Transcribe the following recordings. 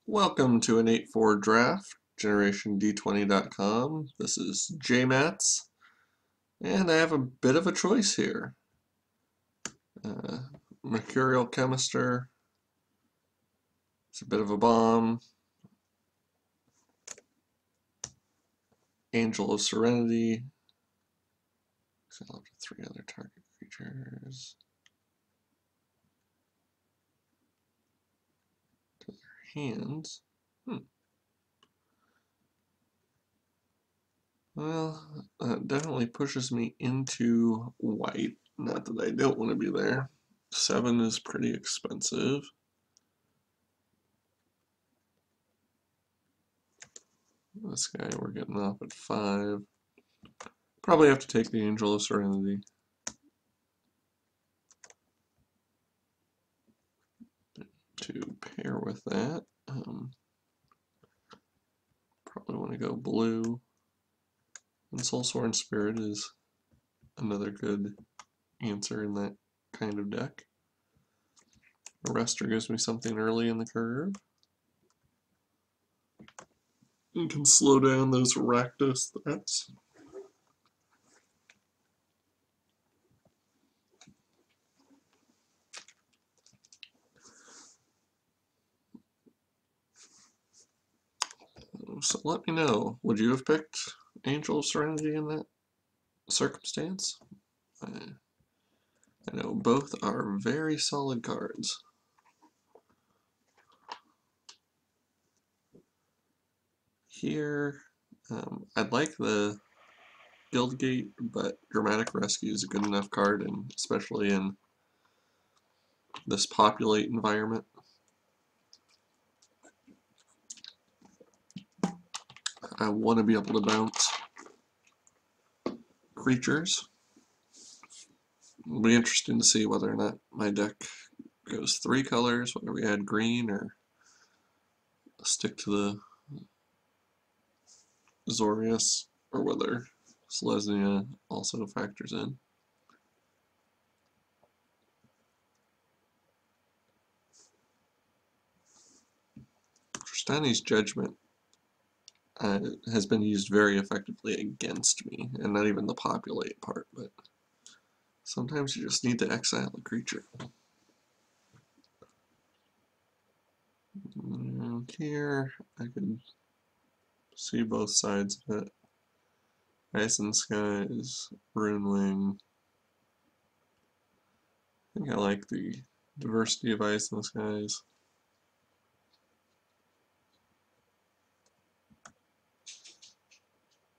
Welcome to an 8-4 draft, GenerationD20.com. This is JMats, and I have a bit of a choice here. Mercurial Chemister, it's a bit of a bomb. Angel of Serenity, sell up to 3 other target creatures to their hands. Well, that definitely pushes me into white. Not that I don't want to be there. 7 is pretty expensive. This guy we're getting off at 5. Probably have to take the Angel of Serenity. To pair with that, probably want to go blue. And Soulsworn Spirit is another good answer in that kind of deck. Arrestor gives me something early in the curve. You can slow down those Rakdos threats. So let me know, would you have picked Angel of Serenity in that circumstance? I know both are very solid cards. Here, I'd like the Guildgate, but Dramatic Rescue is a good enough card, and especially in this populate environment. I want to be able to bounce creatures. It'll be interesting to see whether or not my deck goes 3 colors, whether we add green or stick to the Zorius, or whether Selesnya also factors in. Tristani's Judgment has been used very effectively against me, and not even the populate part, but sometimes you just need to exile a creature. And here, I can see both sides of it. Ice and Skies, Runewing. I think I like the diversity of Ice and Skies.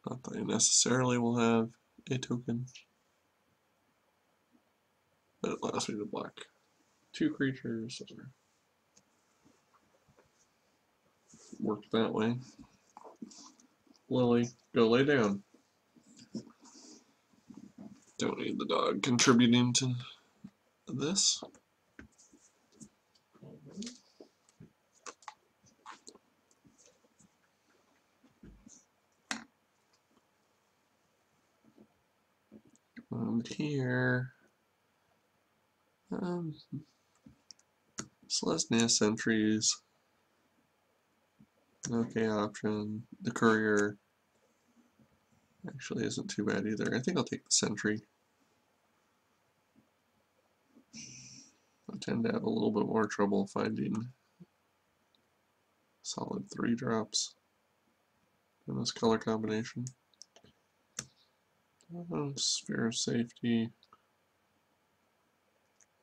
Not that I necessarily will have a token, but it allows me to block 2 creatures or work that way. Lily, go lay down. Don't need the dog contributing to this. And here, Selesnya Sentries, okay option. The Courier actually isn't too bad either. I think I'll take the Sentry. I tend to have a little bit more trouble finding solid 3-drops in this color combination. Sphere of Safety.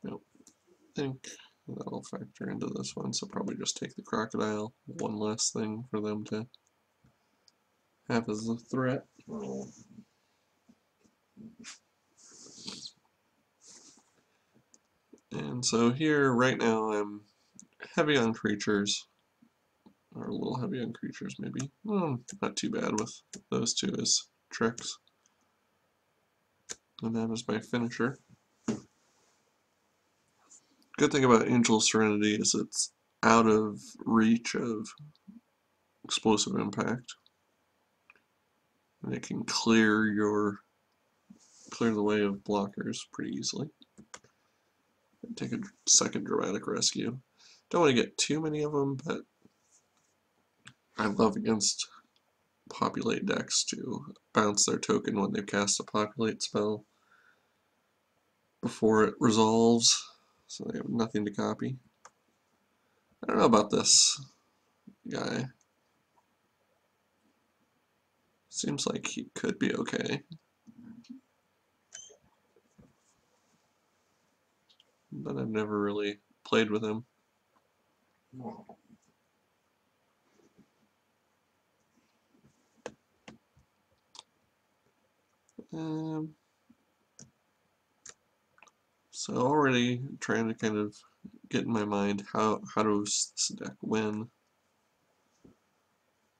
Nope. I think that'll factor into this one, so probably just take the Crocodile. One less thing for them to have as a threat. And so here, right now, I'm heavy on creatures. Or a little heavy on creatures, maybe. Well, not too bad with those 2 as tricks. And that is my finisher. Good thing about Angel of Serenity is it's out of reach of explosive impact. And it can clear the way of blockers pretty easily. And take a second Dramatic Rescue. Don't want to get too many of them, but I love against populate decks to bounce their token when they cast a populate spell before it resolves, so they have nothing to copy. I don't know about this guy. Seems like he could be okay. But I've never really played with him. Um, so already trying to kind of get in my mind how does this deck win?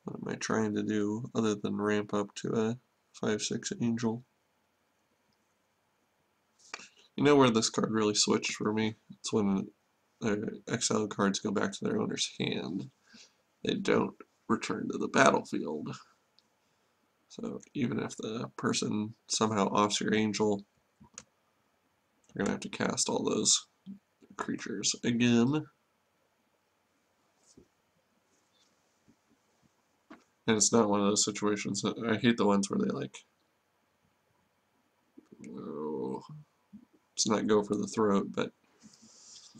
What am I trying to do other than ramp up to a 5/6 Angel? You know where this card really switched for me? It's when exiled cards go back to their owner's hand. They don't return to the battlefield. So even if the person somehow offs your Angel, you're going to have to cast all those creatures again. And it's not one of those situations that I hate the ones where they like, oh, it's not go for the throat, but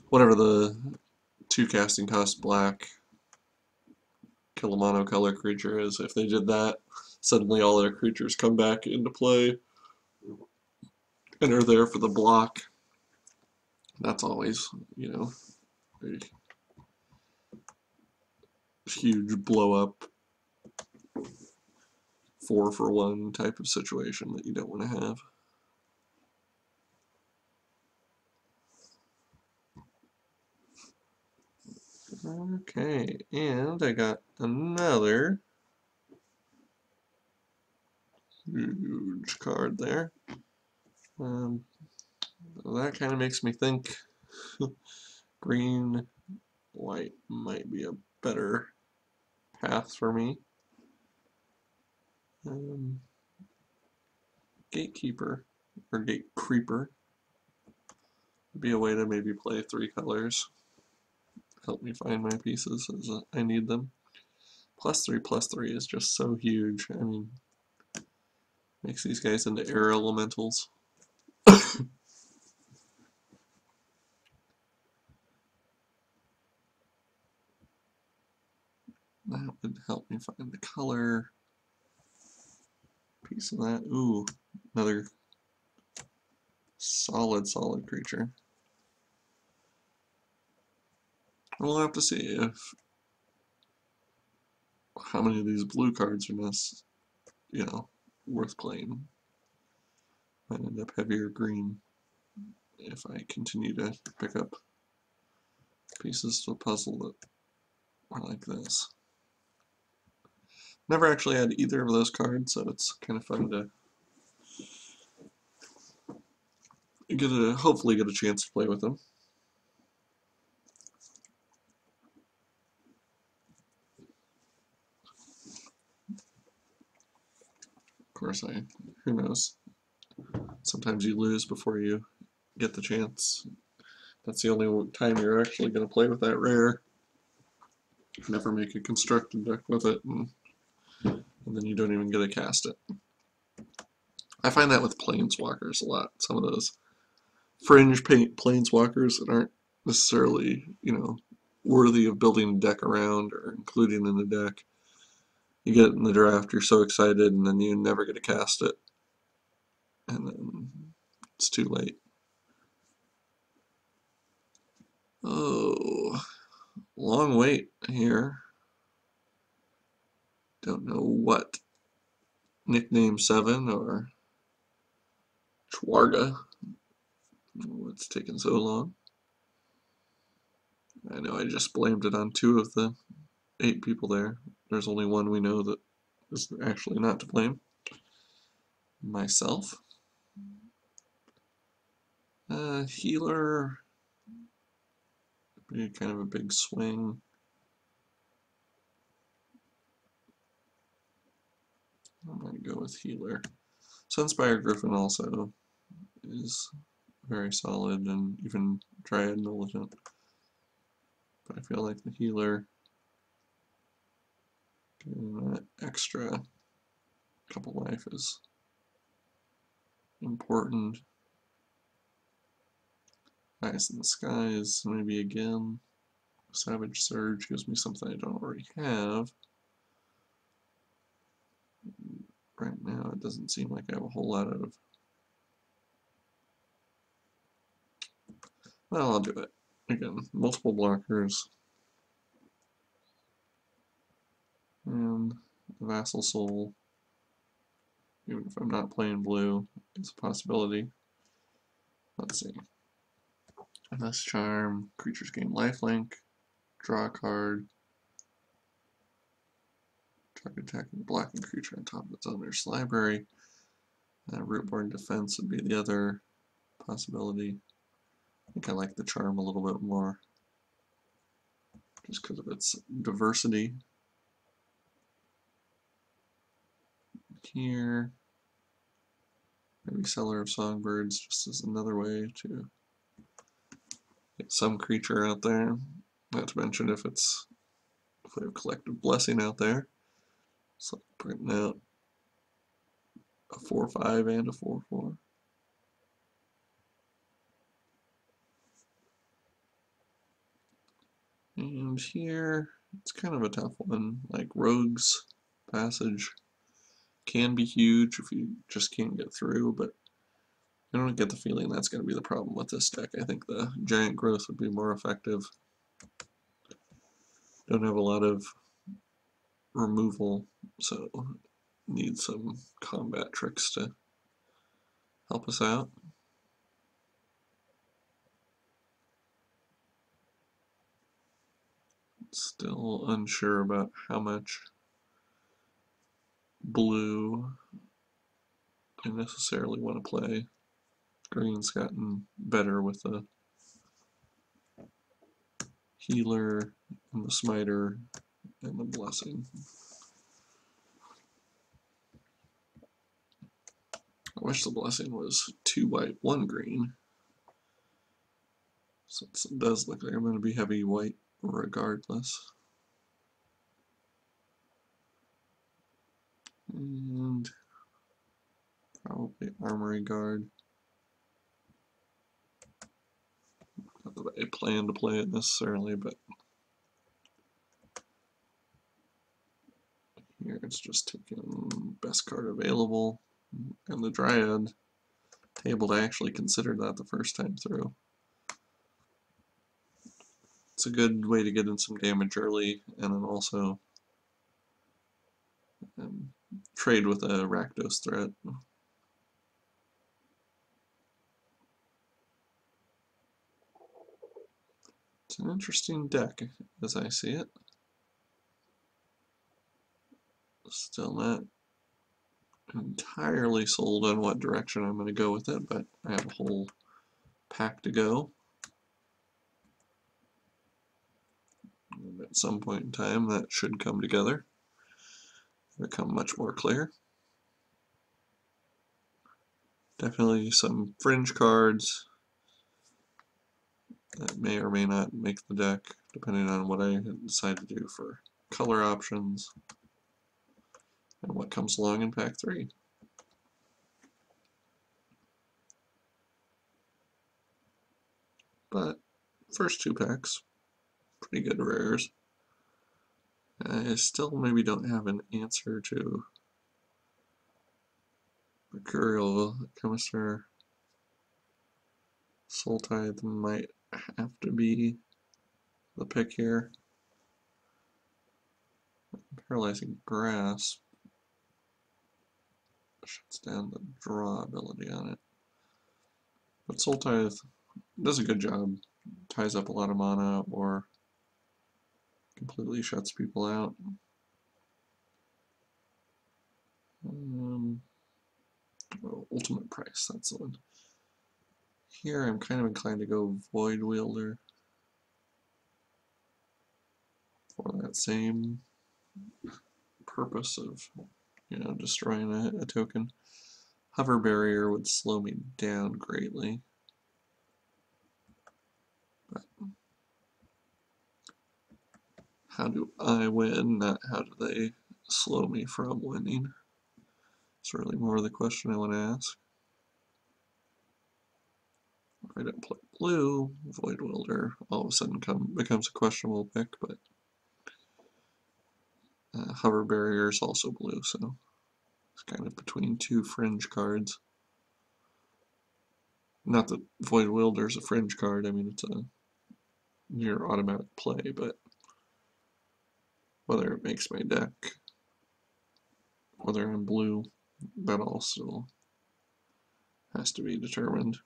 whatever the 2 casting cost black kill a monocolor creature is, if they did that, suddenly all their creatures come back into play and are there for the block. That's always, you know, a huge blow up 4-for-1 type of situation that you don't want to have. Okay, and I got another huge card there. That kind of makes me think green, white might be a better path for me. Gatekeeper, or Gate Creeper, would be a way to maybe play 3 colors. Help me find my pieces as I need them. +3/+3 is just so huge. I mean, makes these guys into air elementals. That would help me find the color piece of that. Ooh, another solid creature. We'll have to see if how many of these blue cards are worth playing. Might end up heavier green if I continue to pick up pieces to a puzzle that are like this. Never actually had either of those cards, so it's kind of fun to hopefully get a chance to play with them. Of course, who knows? Sometimes you lose before you get the chance. That's the only time you're actually going to play with that rare. Never make a constructed deck with it, and then you don't even get to cast it. I find that with planeswalkers a lot. Some of those fringe planeswalkers that aren't necessarily, worthy of building a deck around or including in the deck. You get it in the draft, you're so excited, and then you never get to cast it. And then it's too late. Oh, long wait here. Don't know what nickname 7 or Chwarga. What's taking so long? I know I just blamed it on 2 of the 8 people there. There's only one we know that is actually not to blame. Myself. Healer. Be kind of a big swing. I'm going to go with healer. Sunspire Griffin also is very solid, and even Dryad Militant. But I feel like the healer Getting that extra couple life is important. Eyes in the Skies, maybe again. Savage Surge gives me something I don't already have. Right now, it doesn't seem like I have a whole lot of. Well, I'll do it. Again, multiple blockers. And Vassal Soul, even if I'm not playing blue, is a possibility. Let's see. This Charm, creatures gain lifelink, draw a card, target attacking blocking creature on top of its owner's library. Rootborn Defense would be the other possibility. I think I like the Charm a little bit more, just because of its diversity. Here, maybe Seller of Songbirds, just as another way to get some creature out there. Not to mention if we have Collective Blessing out there. So printing out a 4/5 and a 4/4. And here, it's kind of a tough one. Like Rogue's Passage can be huge if you just can't get through, but I don't get the feeling that's going to be the problem with this deck. I think the Giant Growth would be more effective. Don't have a lot of removal, so need some combat tricks to help us out. Still unsure about how much blue I necessarily want to play. Green's gotten better with the Healer and the Smiter and the Blessing. I wish the Blessing was 2 white, 1 green. Since it does look like I'm going to be heavy white regardless. And probably Armory Guard. Not that I plan to play it necessarily, but here it's just taking best card available. And the Dryad table to actually consider that the first time through. It's a good way to get in some damage early, and then also trade with a Rakdos threat. It's an interesting deck, as I see it. Still not entirely sold on what direction I'm going to go with it, but I have a whole pack to go. And at some point in time, that should come together, become much more clear. Definitely some fringe cards that may or may not make the deck, depending on what I decide to do for color options and what comes along in pack 3. But first 2 packs, pretty good rares. I still maybe don't have an answer to Mercurial Chemistry. Soul Tithe might have to be the pick here. Paralyzing Grasp shuts down the draw ability on it. But Soul Tithe does a good job. Ties up a lot of mana or completely shuts people out. Ultimate Price, that's the one. Here I'm kind of inclined to go Void Wielder for that same purpose of, destroying a token. Hover Barrier would slow me down greatly. But how do I win, not how do they slow me from winning? It's really more the question I want to ask. If I don't play blue, Void Welder all of a sudden becomes a questionable pick, but Hover Barrier is also blue, so it's kind of between two fringe cards. Not that Void Welder is a fringe card, I mean it's a near automatic play, but whether it makes my deck, whether I'm blue, that also has to be determined.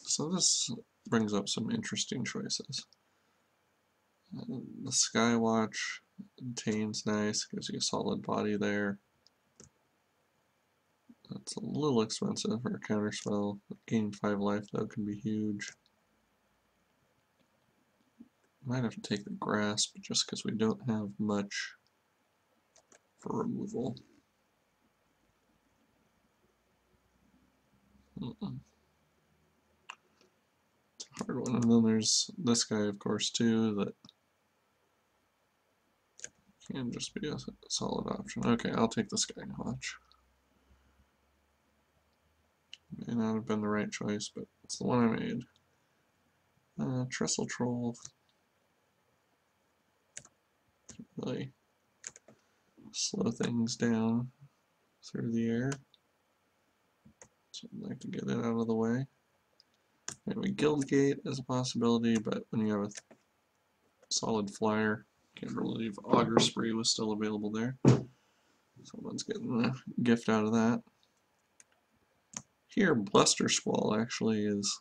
So this brings up some interesting choices. The Skywatch, Tane's nice, gives you a solid body there. That's a little expensive for a counterspell. Gaining 5 life though can be huge. Might have to take the Grasp just because we don't have much for removal. It's a hard one. And then there's this guy, of course, too, that can just be a solid option. Okay, I'll take the Skywatch. May not have been the right choice, but it's the one I made. Trestle Troll. Really slow things down through the air. So I'd like to get it out of the way. Maybe Guildgate is a possibility, but when you have a solid flyer, can't believe Augur Spree was still available there. Someone's getting a gift out of that. Here, Bluster Squall actually is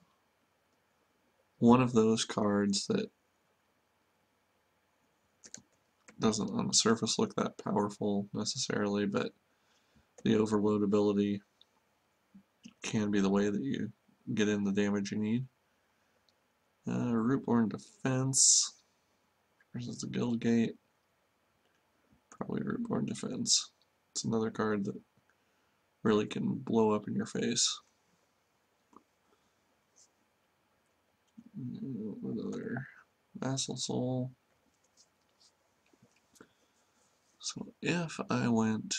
one of those cards that doesn't on the surface look that powerful necessarily, but the overload ability can be the way that you get in the damage you need. Rootborn Defense versus the Guildgate. Probably Rootborn Defense. It's another card that really can blow up in your face. Another Vassal Soul. So if I went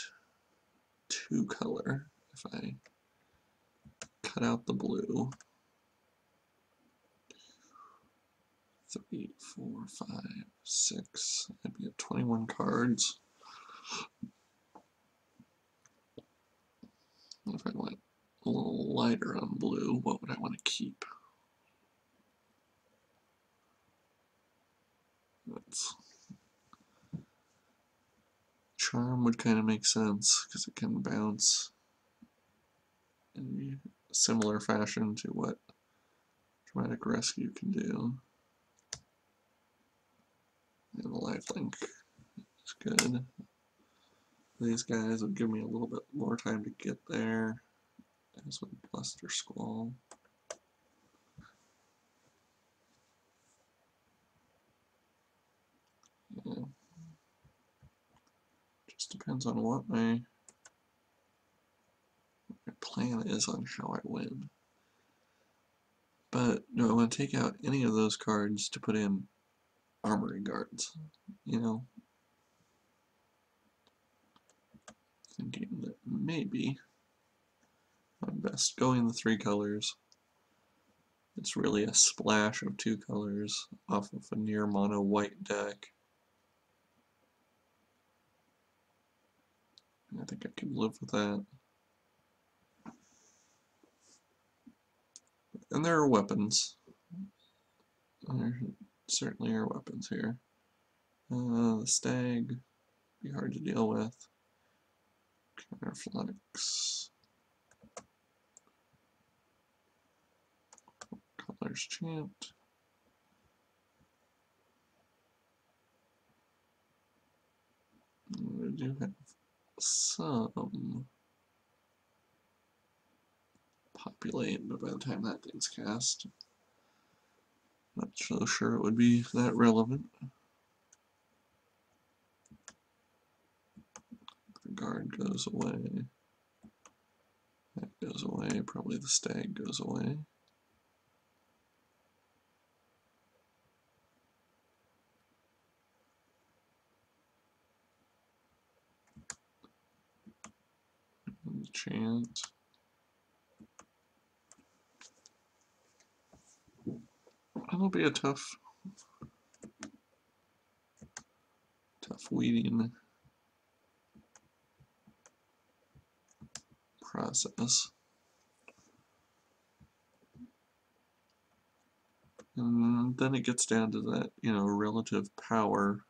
2-color, if I cut out the blue, 3, 4, 5, 6, I'd be at 21 cards. If I went a little lighter on blue, what would I want to keep? That's Charm would kind of make sense because it can bounce in a similar fashion to what Dramatic Rescue can do. And the lifelink is good. These guys would give me a little bit more time to get there, as with Bluster Squall. Yeah. Just depends on what my plan is on how I win. But do I want to take out any of those cards to put in Armory Guards? You know, thinking that maybe I'm best going the 3 colors. It's really a splash of 2 colors off of a near mono white deck. I think I can live with that. And there are weapons. There certainly are weapons here. The Stag, be hard to deal with. Counterflex. Colors Chant. We do have some Populate, but by the time that thing's cast, not so sure it would be that relevant. The guard goes away. That goes goes away. Probably the stag goes away. Enchant. That'll be a tough weeding process. And then it gets down to that, relative power,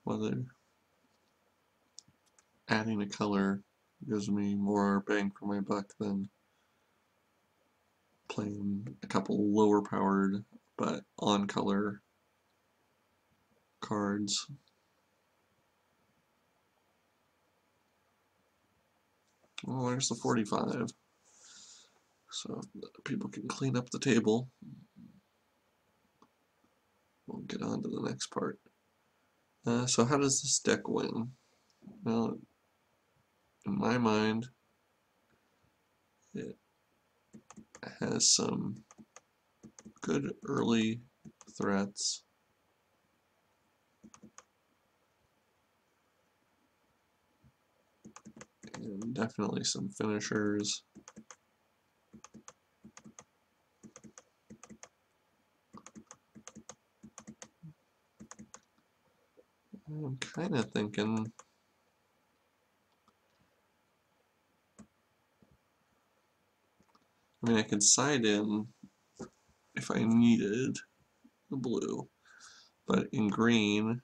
whether adding a color gives me more bang for my buck than playing a couple lower powered but on color cards. Oh, there's the 45. So people can clean up the table. We'll get on to the next part. So how does this deck win? Well, in my mind, it has some good early threats. And definitely some finishers. I'm kind of thinking I could side in if I needed the blue, but in green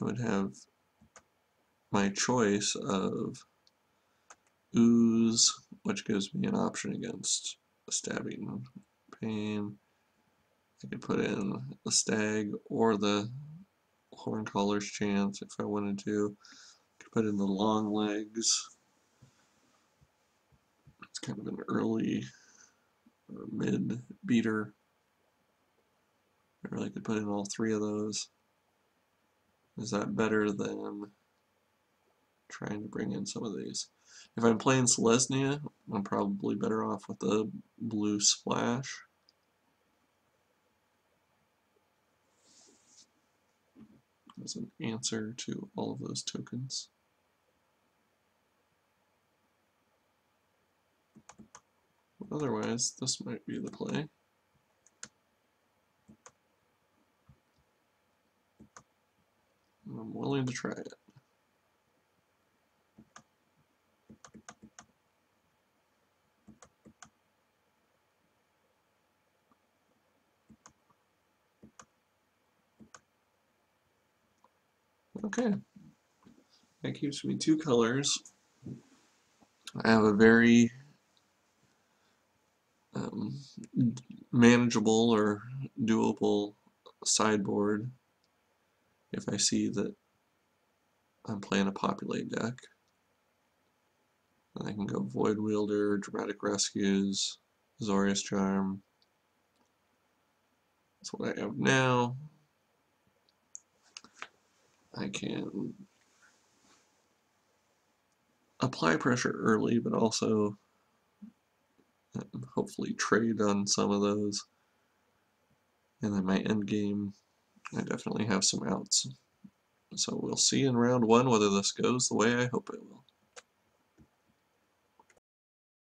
I would have my choice of ooze, which gives me an option against stabbing pain. I could put in the stag or the horn caller's chance if I wanted to. I could put in the long legs. It's kind of an early or mid beater. I really could put in all three of those. Is that better than trying to bring in some of these? If I'm playing Selesnya, I'm probably better off with the blue splash. As an answer to all of those tokens. Otherwise, this might be the play. I'm willing to try it. Okay. That keeps me two colors. I have a very manageable or doable sideboard if I see that I'm playing a populate deck. I can go Void Wielder, Dramatic Rescues, Azorius Charm. That's what I have now. I can apply pressure early, but also hopefully trade on some of those. And then my end game, I definitely have some outs. So we'll see in round one whether this goes the way I hope it will.